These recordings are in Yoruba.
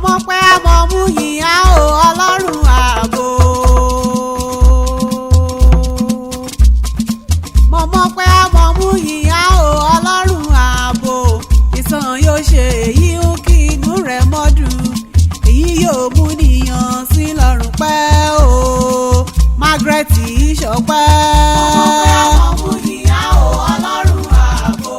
mọ̀ pé àmọ́ mú yìnyá o ọlọ́run ààbò. mo mọ̀ pé àmọ́ mú yìnyá o ọlọ́run ààbò. ìtàn yóò ṣe èyí ń kí inú rẹ̀ mọ́dún. èyí yóò mú nìyàn sí lọ́rùn pẹ́ o. Margaret ìṣọ̀pẹ́. mo mọ̀ pé àmọ́ mú yìnyá o ọlọ́run ààbò.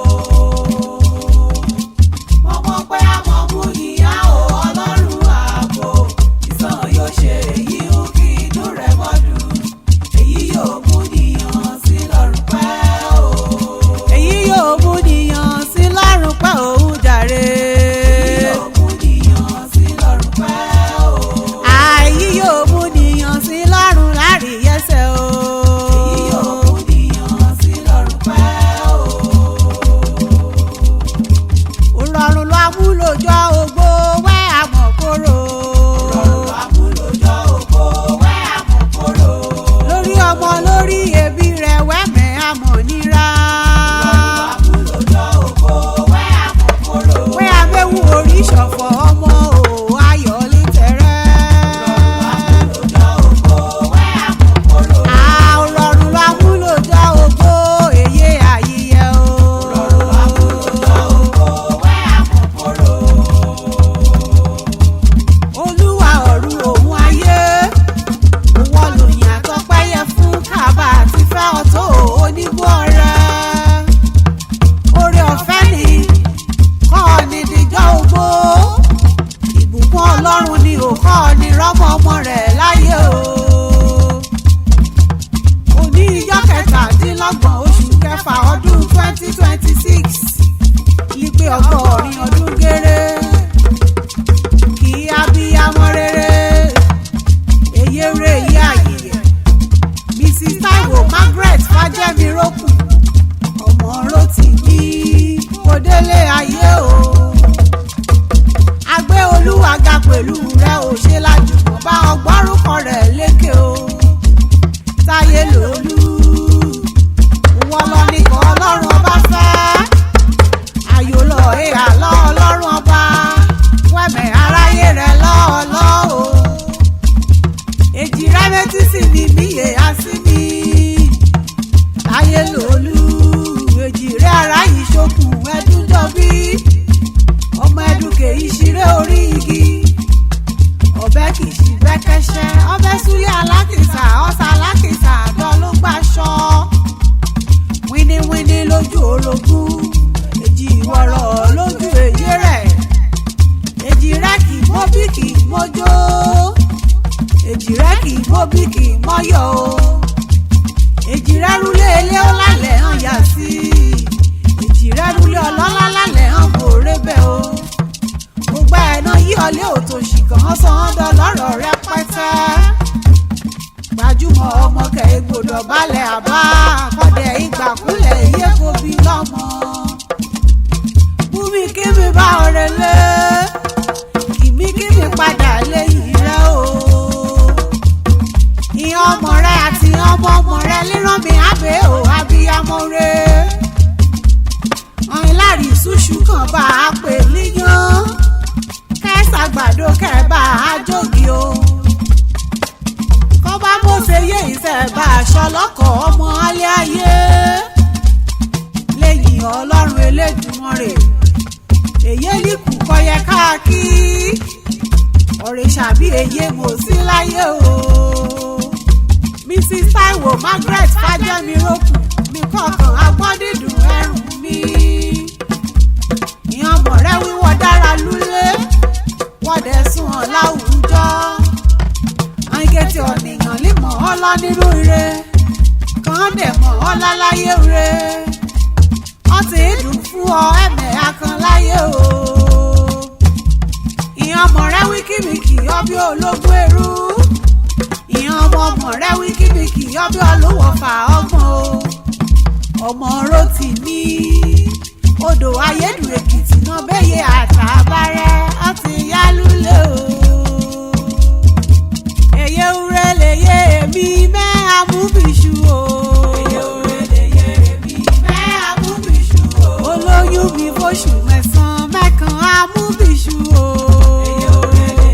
mo mọ̀ pé àmọ́ mú yìnyá o ọlọ́run ààbò. ìtàn yóò ṣe èyí ń kí inú rẹ̀ mọ́dún. èyí yóò mú nìyàn sí lọ́rùn pẹ́ o. èyí yóò mú nìyàn sí lọ́rùn pẹ́ òun jàre. èyí yóò mú nìyàn sí lọ́rùn pẹ́ o. àyí yóò mú nìyàn sí lọ́rùn láríyẹ́sẹ̀ o. èyí yóò mú nìyàn sí lọ́rùn pẹ́ o. òrọ̀rùn lọ amúlòjọ́ ògbó wẹ́ àmọ̀kòrò. òrọ̀rùn lọ amúlòjọ́ ògbó wẹ́ àmọ̀kòrò. lórí ọmọ lórí ẹbí rẹ̀ wẹ́mẹ̀ àmọ̀ nira. òrọ̀rùn lọ amúlòjọ́ ògbó wẹ́ àmọ̀kòrò. wẹ́ abẹ́wò orí ṣọ̀fọ̀ ọmọ o ayọ̀ lè tẹ̀rẹ́. òrọ̀rùn lọ amúlòjọ́ ògbó wẹ́ àmọ̀kòrò. òrọ̀rùn lọ amúlòjọ́ ògbó èyí àyíyẹ o. òrọ̀rùn lọ amúlòjọ́ ògbó wẹ́ àmọ̀kòrò. olúwa ọ̀run òun ayé òwò lòyìn àtọ́pẹ́yẹ fún kábà àti fẹ́ ọ̀tọ̀ onígbó rẹ̀. oore ọ̀fẹ́ ni kọ́ ọ ní dìjọ́ ogbó. ìbùkún ọlọ́run ni ò kọ́ ọ ní rọ́mọ ọmọ rẹ̀ láyé o. òní ijọ́ kẹtàdínlọ́gbọ̀n oṣù kẹfà ọdún 2026 ní pé ọgọ́rin ọdún géré. kí abiyamọ rere èyí rè yí àyè Mrs. TAIWO Margaret FAJEMIROKUN ọmọ Rotimi kò délé ayé o. agbé olúwa ga pẹ̀lú rẹ̀ ò ṣe lájùmọ̀ bá ọgbọ́rúkọ rẹ̀ lékè o. táyé lòlú wọ́n lọ nìkan ọlọ́run ọba fẹ́. ayò lọ èèyà lọ ọlọ́run ọba wẹ́mẹ̀ aráyé rẹ̀ lọ́ọ̀lọ́ o. èjì rẹ̀ létí sí mi níyè á sí mi. táyé lòlú èjì rẹ̀ ara yìí ṣokùn ẹdún jọ bí. ọmọ ẹdùnkè ìṣiré orí igi. ọ̀bẹ kì í ṣì bẹ́kẹ́ṣẹ́ ọbẹ̀ súlẹ̀ alákìsà ọ̀sà alákìsà àdán ló gbàṣọ. wíníwíní lójú orogún èjì ìwọ̀rọ̀ lójú èyí rẹ̀. èjì rẹ̀ kì í mọ́ bí kì í mọ́jó. èjì rẹ̀ kì í mọ́ bí kì í mọ́yọ̀ o. èjì rẹ̀ rúlé ilé ó lálẹ́ hàn yá sí. èjì rẹ̀ rúlé ọlọ́lá lálẹ́ hàn kò rébẹ̀ o. gbogbo ẹ̀nà yí ọlé òtòṣì kan sàn dán lọ́rọ̀ rẹpẹtẹ. gbajúmọ̀ ọmọ kẹ̀ẹ́gbòdò balẹ̀ àbá kọ́dẹ̀ ìgbàkúlẹ̀ iye kò bí lọ́mọ. bùnmi kí mi bá ọ̀rẹ́ lé kìmí kí mi padà lẹ́yìn rẹ o. ìyẹn ọmọ rẹ àti ọmọ ọmọ rẹ lérán mi àbẹ́ ò abiyamọ rẹ. ọ̀hìn láàrin ṣùṣù kan bá a pè níyàn. kẹsàgbàdo kẹbà á jógi o. kọ́bá bó ṣe yé ìṣẹ̀bà aṣọ lọ́kọ̀ ọmọ alẹ́ ayé. lẹ́yìn ọlọ́run Elédùmarè èyí líkù kọyẹ káàkí. ọ̀rẹ́ ṣàbí èyí mò sí láyé o. Mrs. TAIWO Margaret FAJEMIROKUN mi kọ̀ọ̀kan agbọ́n dídùn ẹrù mi. ìyẹn ọmọ rẹ wíwọ́ dára lúlé wọ́n dẹ̀ sùn ọ́ láwùjọ. àǹkẹ́tì ọ̀nìyàn lè mọ̀ ọ́ lọ nínú ire kàn dẹ̀ mọ̀ ọ́ láláyé re. wọ́n ti dùn fún ọ ẹ̀mẹ̀ akàn láyé o. ìyẹn ọmọ rẹ wíkìmìkì ọbí ológun ẹrú. ìyẹn ọmọ rẹ wíkìmìkì ọbí olówófà ọgbọ̀n o. ọmọ Rotimi odò Ayedun Ekiti náà bẹ́yẹ àtàbárẹ́ ọtí yálùlẹ̀ o. èyí wúrẹ́ lè yé èmi mẹ́ amúbìṣù o. èyí wúrẹ́ lè yé èmi mẹ́ amúbìṣù o. olóyún mi fóṣù mẹ́sàn-án mẹ́kan amúbìṣù o. èyí wúrẹ́ lè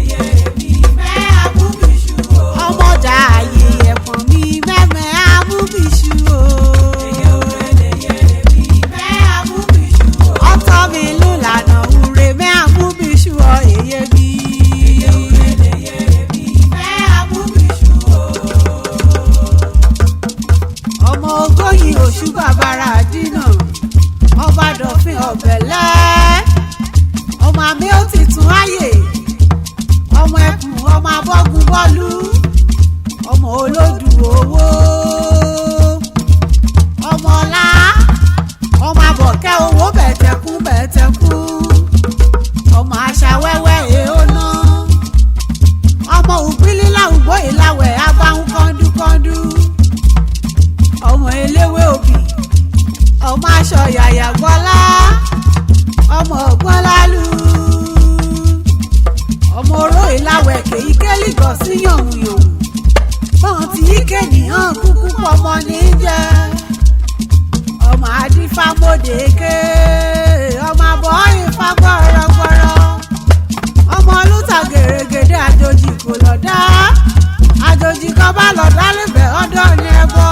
dálébẹ̀ ọ̀dọ́ ni ẹbọ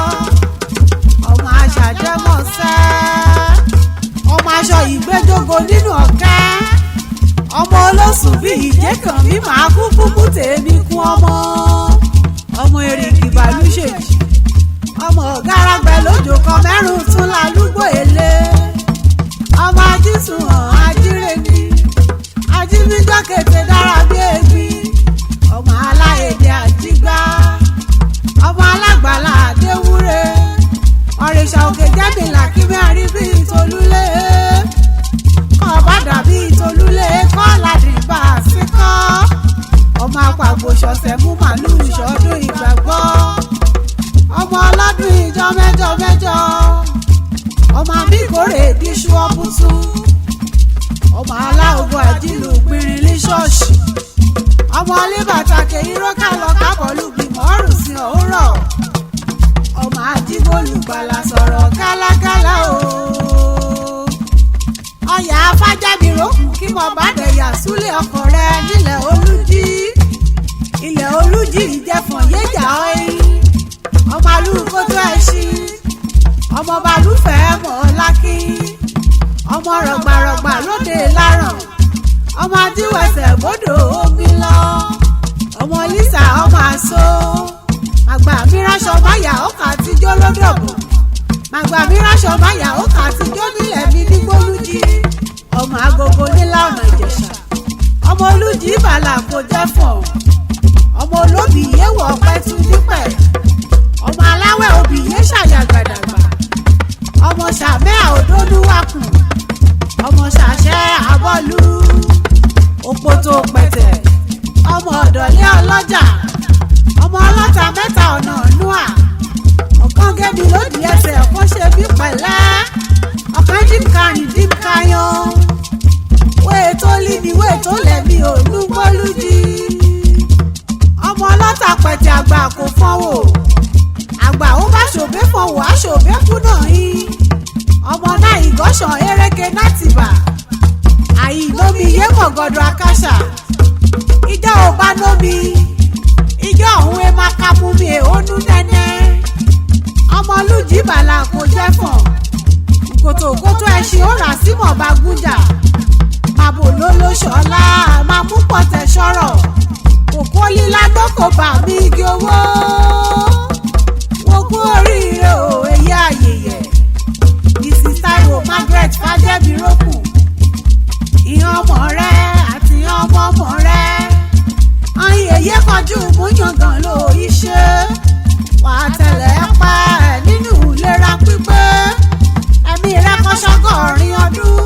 ọmọ aṣàjẹmọ́sẹ́ ọmọ aṣọ ìgbẹ́jọ́gọ nínú ọ̀kẹ́ ọmọ olóṣùn bí ìjẹ́ kan mi máa kú kúkú tèmi kún ọmọ èrìkì bàlúṣèjì ọmọ gàràgbẹ́ lójó kan mẹ́rùn tún lálúgbò èlé ọmọ ajísùn hàn ajírèmí ajínigbá kété dára bí ègbì ọmọ aláyèdè àjígbá ọmọ alágbàlá àdéwúre ọ̀rẹ́ṣà òkè jẹ́mìlà kí mẹ́rin bí ìtòlúlé kọ́ bá dàbí ìtòlúlé kọ́ ládìbà síkọ́ ọmọ apàgbò ṣọ̀ṣẹ̀ mú màlúù ṣọdún ìgbàgbọ́ ọmọ ọlọ́dún ìjọ mẹ́jọ mẹ́jọ ọmọ àbíkórè díṣu ọbùtú ọmọ aláògùn àjìlù pínrín ní ṣọ́ọ̀ṣì ọmọ olébàtàkè ìrókà lọ kábọ̀lù gbìmọ̀ ọ̀rùn sí òwúrọ̀ ọmọ àjíbólùgbàlà sọ̀rọ̀ gálágálá o ọyà Fájẹ́mìrókùn kí mo bá dẹ̀yà súlé ọkọ̀ rẹ nílẹ̀-Olújí Ilẹ̀-Olújí ìjẹfọ̀n yéjà ọ̀hìn ọmọ alúkó tó ẹṣin ọmọ balùfẹ́ mọ̀ lákì ọmọ rọ̀gbàrọ̀gbà lóde láràn ọmọ adíwẹ̀sẹ̀ bọ́dọ̀ omi lọ ọmọ lísà ọmọ àṣọ àgbà mìíràṣọ máyà ọkà àtijọ́ lọ́dọ̀bọ̀ màgbà mìíràṣọ máyà ọkà àtijọ́ nílẹ̀ mi ní gbólújí ọmọ agogo nílá ọ̀nà ìjẹ̀ṣà ọmọ olújí ìbàlà kò jẹ́ fọ̀ ọmọ olóbì yéwọ̀ pẹ́tù nípẹ̀ ọmọ aláwẹ̀ òbí yé ṣàyàgbàdàgbà ọmọ ṣàmẹ́ àòdónúwàkùn ọmọ ṣàṣẹ àbọ̀lú òpótò pẹ̀tẹ̀ ọmọ ọ̀dọ̀lẹ́ ọlọ́jà ọmọ ọlọ́ta mẹ́ta ọ̀nà ọ̀nùà ọ̀kan gẹ́mi lódì ẹsẹ̀ ọ̀kan ṣe bí pẹ̀lẹ́ ọ̀kan dìmkarìn dìmkayan wéè tó lí ni wéè tó lẹ̀mí ònú gbólújí ọmọ ọlọ́ta pẹ̀tẹ̀ àgbà kò fọ́wọ́ àgbà ó bá ṣòbé fọwọ́ àṣòbé kú náà yín ọmọ náà ìgọ́sàn eréke nátìbà àyìnlómi yé mọ̀gọ́dọ̀ akáṣà ìjọ ò bá nómi ìjọ òun ẹ máa ka mú mi èhónú nẹ́nẹ́ ọmọ olújí bàlà kò jẹ́ fọ̀n kòtòkótó ẹṣin ó rà símọ̀ bá gúnjà màbò lólóṣọ́lá máa mú pọ̀tẹ́ sọ̀rọ̀ òkú lílá gbọ́kọ̀ bà mí igi owó kú oríire o èyí àyèyẹ Mrs. TAIWO MARGARET FAJEMIROKUN ìyàn ọmọ rẹ àti ìyàn ọmọ rẹ ọyìn èyí kọjú múyangàn ló iṣẹ́ wà á tẹ̀lé pa ẹ̀ nínú ìlera pípé ẹ̀mí rẹ kọ́ ṣọ́gọ́rin ọdún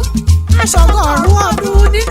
aṣọ́gọ́rùn ọdún ní